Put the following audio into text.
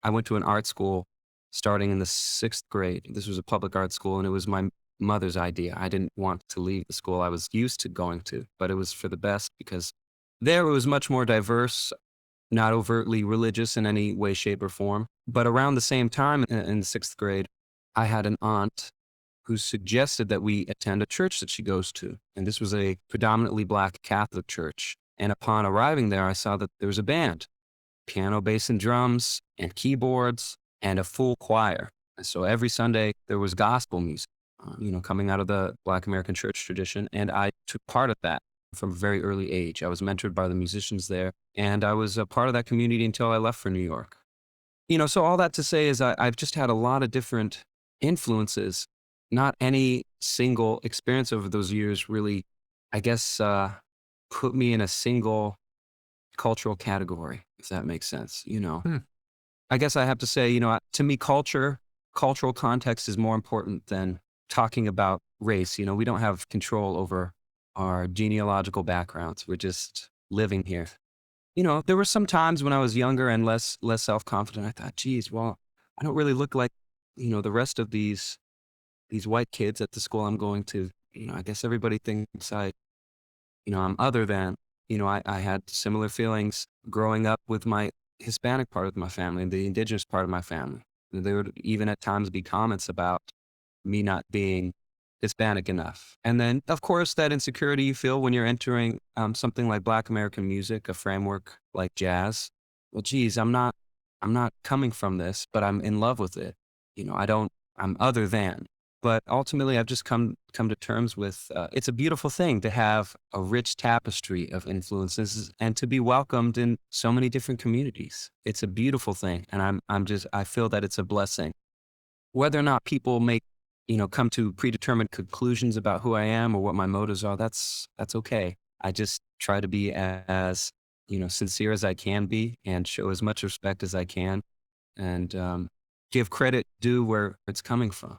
I went to an art school starting in the 6th grade. This was a public art school, and it was my mother's idea. I didn't want to leave the school I was used to going to, but it was for the best because there it was much more diverse, not overtly religious in any way, shape, or form. But around the same time in 6th grade, I had an aunt who suggested that we attend a church that she goes to. And this was a predominantly Black Catholic church. And upon arriving there, I saw that there was a band, piano, bass, and drums, and keyboards, and a full choir. And so every Sunday, there was gospel music, coming out of the Black American church tradition. And I took part of that from a very early age. I was mentored by the musicians there, and I was a part of that community until I left for New York. So all that to say is I've just had a lot of different influences. Not any single experience over those years really, I guess, put me in a single cultural category, if that makes sense. Hmm. I guess I have to say, to me, cultural context is more important than talking about race. We don't have control over our genealogical backgrounds. We're just living here. There were some times when I was younger and less self-confident. I thought, geez, well, I don't really look like, the rest of these white kids at the school I'm going to. I guess everybody thinks I'm other than. I had similar feelings growing up with my Hispanic part of my family and the indigenous part of my family. There would even at times be comments about me not being Hispanic enough. And then, of course, that insecurity you feel when you're entering something like Black American music, a framework like jazz. Well, geez, I'm not coming from this, but I'm in love with it. I'm other than. But ultimately, I've just come to terms with it's a beautiful thing to have a rich tapestry of influences and to be welcomed in so many different communities. It's a beautiful thing, and I feel that it's a blessing. Whether or not people come to predetermined conclusions about who I am or what my motives are, that's okay. I just try to be as sincere as I can be and show as much respect as I can, and give credit due where it's coming from.